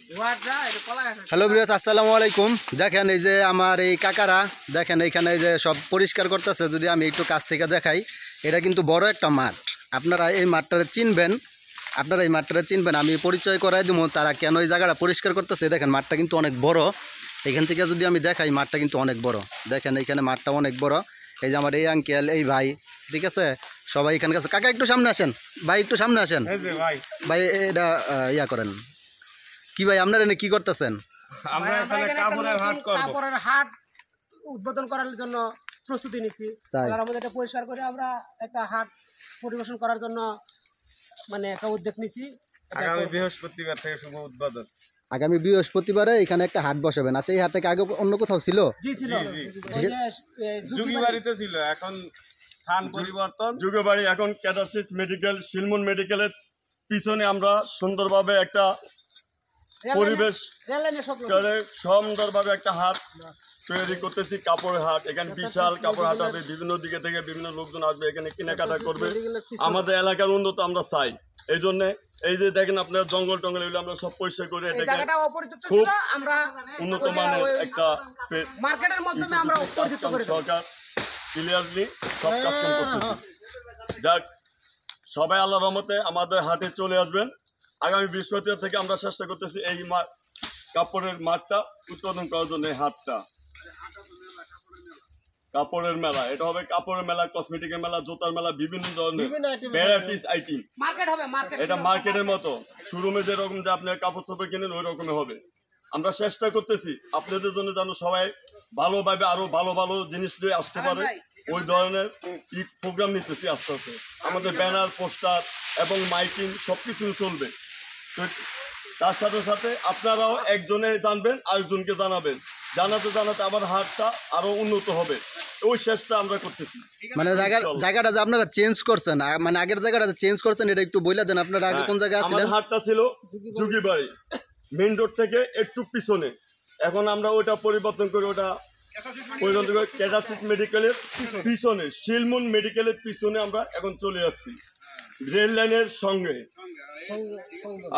Hello viewers, আসসালামু আলাইকুম। দেখেন এই যে আমার এই কাকারা দেখেন এইখানে এই যে সব পরিষ্কার করতেছে। যদি আমি একটু কাছ থেকে দেখাই, এটা কিন্তু বড় একটা মাঠ। আপনারা এই মাঠটারে চিনবেন, আমি পরিচয় করাই দেবো তারা কেন এই জায়গাটা পরিষ্কার করতেছে। দেখেন মাঠটা কিন্তু অনেক বড়। এখান থেকে যদি আমি দেখাই, মাঠটা কিন্তু অনেক বড়। দেখেন এইখানে মাঠটা অনেক বড়। এই যে আমার এই আঙ্কেল, এই ভাই, ঠিক আছে, সবাই এখানে কাছে। কাকা একটু সামনে আসেন, ভাই একটু সামনে আসেন। ভাই এটা ইয়া করেন কি ভাই, আপনারা এনে কি করতেছেন? আমরা এখানে কাপড়ের হাট উদ্বোধন করার জন্য প্রস্তুতি নিছি। আমাদের এটা পরিষ্কার করে আমরা একটা হাট পরিবেশন করার জন্য মানে একটা উদ্যোগ নিছি। আগামী বৃহস্পতিবার থেকে শুভ উদ্বোধন। আগামী বৃহস্পতিবারে এখানে একটা হাট বসাবেন। আচ্ছা, এই হাটটা কি আগে অন্য কোথাও ছিল? জি ছিল, যুগিবাড়িতে ছিল, এখন স্থান পরিবর্তন। যুগিবাড়ি এখন ক্যাটাসিস মেডিকেল, শিলমন মেডিকেলের পিছনে আমরা সুন্দরভাবে একটা পরিবেশ করে সুন্দরভাবে একটা হাট তৈরি করতেছি, কাপড়ের হাট। এখানে বিশাল কাপড় হাট হবে, বিভিন্ন দিকে থেকে বিভিন্ন লোকজন আসবে, এখানে কেনাকাটা করবে। আমাদের এলাকার উন্নত আমরা চাই, এই জন্য এই যে দেখেন আপনার জঙ্গল টঙ্গল এগুলো আমরা সব পরিষ্কার করে এটাকে খুব উন্নত মানের একটা মার্কেটের মাধ্যমে আমরা সরকার ক্লিয়ারলি সব কাজ করতেছি। যাক, সবাই আল্লাহর রহমতে আমাদের হাটে চলে আসবেন। আগামী বৃহস্পতিবার থেকে আমরা চেষ্টা করতেছি এই কাপড়ের মাঠটা উৎপাদন করার জন্য। এই হাটটা কাপড়ের মেলা, এটা হবে কাপড়ের মেলা, কসমেটিকের মেলা, জুতার মেলা, বিভিন্ন ধরনের ভ্যারাইটিস আইটেম। এটা মার্কেটের মতো শোরুমে যেরকম যে আপনার কাপড় চোপড় কিনেন ওই রকমের হবে। আমরা চেষ্টা করতেছি আপনাদের জন্য যেন সবাই ভালোভাবে আরো ভালো ভালো জিনিস দিয়ে আসতে পারে, ওই ধরনের প্রোগ্রাম নিতেছি আস্তে আস্তে। আমাদের ব্যানার, পোস্টার এবং মাইকিং সবকিছু চলবে। তার সাথে সাথে আপনারাও একজনে জানবেন, আরেকজনকে জানাবেন, জানাতে জানাতে আমার হাটটা আরো উন্নত হবে। ওই চেষ্টা আমরা করতেছি। মানে জায়গাটা যে আপনারা চেঞ্জ করছেন, মানে আগের জায়গাটা চেঞ্জ করছেন, এটা একটু বলে দেন। আপনারা আগে কোন জায়গায় ছিলেন? আমার হাটটা ছিল যুগিবাড়ি মেইন রোড থেকে একটু পিছনে। এখন আমরা ওটা পরিবর্তন করে ওটা ক্যাটাসিস মেডিকেলের পিছনে, শিলমন মেডিকেলের পিছনে আমরা এখন চলে আসছি, রেল লাইনের সঙ্গে।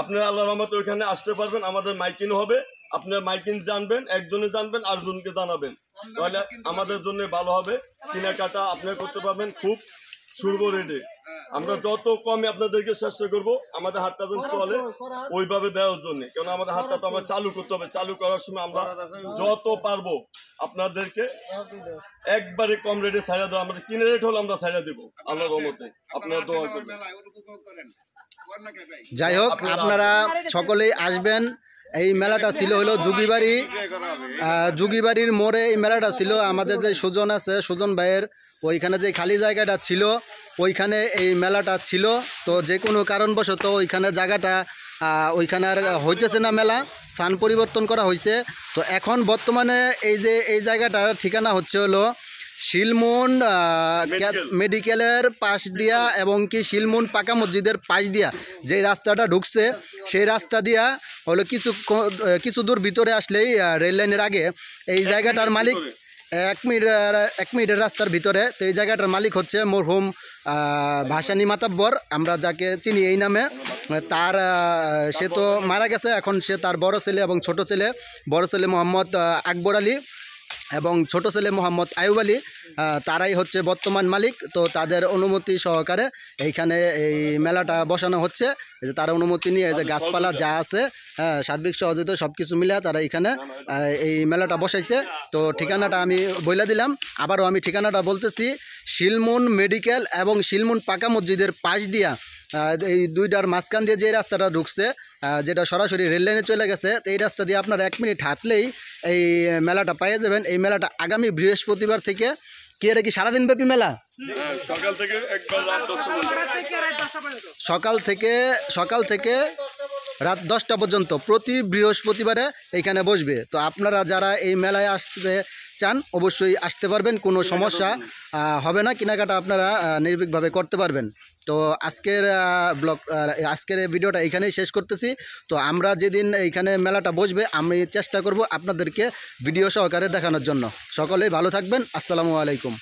আপনারা আল্লাহর রহমতে ওইখানে আসতে পারবেন। আমাদের মাইকিং হবে, আপনার মাইকিং জানবেন, একজনে জানবেন, আরেকজনকে জানাবেন, তাহলে আমাদের জন্য ভালো হবে। কেনাকাটা আপনারা করতে পারবেন খুব সুলভ রেটে। আমরা যত কমে আপনাদেরকে চেষ্টা করবো আমাদের হাটটা যেন চলে ওইভাবে দেওয়ার জন্য। কেন আমাদের হাটটা তো আমরা চালু করতে হবে। চালু করার সময় আমরা যত পারবো আপনাদেরকে একবারে কম রেটে ছাড়া দেবো। আমাদের কিনে রেট হলে আমরা ছাড়া দেবো আল্লাহর রহমতে। আপনারা দোয়া করবেন। যাই হোক, আপনারা সকলেই আসবেন। এই মেলাটা ছিল হলো যুগিবাড়ির মোড়ে এই মেলাটা ছিল। আমাদের যে সুজন আছে, সুজন ভাইয়ের ওইখানে যে খালি জায়গাটা ছিল ওইখানে এই মেলাটা ছিল। তো যে কোনো কারণবশত ওইখানে জায়গাটা ওইখানে আর হইতেছে না, মেলা স্থান পরিবর্তন করা হয়েছে। তো এখন বর্তমানে এই যে এই জায়গাটার ঠিকানা হচ্ছে হলো শিলমন মেডিকেলের পাশ দিয়া এবং কি শিলমন পাকা মসজিদের পাশ দিয়া যে রাস্তাটা ঢুকছে, সেই রাস্তা দিয়া হলো কিছু দূর ভিতরে আসলেই রেল লাইনের আগে এই জায়গাটার মালিক 1 মিনিটের রাস্তার ভিতরে। তো এই জায়গাটার মালিক হচ্ছে মরহুম ভাসানী মাতাব্বর, আমরা যাকে চিনি এই নামে। তার সে তো মারা গেছে, এখন সে তার বড় ছেলে এবং ছোট ছেলে, বড় ছেলে মোহাম্মদ আকবর আলী এবং ছোট ছেলে মোহাম্মদ আয়ুব আলী, তারাই হচ্ছে বর্তমান মালিক। তো তাদের অনুমতি সহকারে এইখানে এই মেলাটা বসানো হচ্ছে। যে তার অনুমতি নিয়ে যে গাছপালা যা আছে, হ্যাঁ, সার্বিক সহযোগিতা সব কিছু মিলে তারা এইখানে এই মেলাটা বসাইছে। তো ঠিকানাটা আমি বলে দিলাম, আবারও আমি ঠিকানাটা বলতেছি। শিলমন মেডিকেল এবং শিলমন পাকা মসজিদের পাশ দিয়া এই দুইটার মাঝখান দিয়ে যে রাস্তাটা ঢুকছে, যেটা সরাসরি রেল লাইনে চলে গেছে, এই রাস্তা দিয়ে আপনারা 1 মিনিট হাঁটলেই এই মেলাটা পেয়ে যাবেন। এই মেলাটা আগামী বৃহস্পতিবার থেকে, কি এটা কি সারাদিন ব্যাপী মেলা? সকাল থেকে রাত 10টা পর্যন্ত প্রতি বৃহস্পতিবারে এইখানে বসবে। তো আপনারা যারা এই মেলায় আসতে চান অবশ্যই আসতে পারবেন, কোনো সমস্যা হবে না, কেনাকাটা আপনারা নির্ভীকভাবে করতে পারবেন। তো আজকের ভিডিওটা এইখানেই শেষ করতেছি। তো আমরা যেদিন এইখানে মেলাটা বসবে আমি চেষ্টা করব আপনাদেরকে ভিডিও সহকারে দেখানোর জন্য। সকলেই ভালো থাকবেন। আসসালামু আলাইকুম।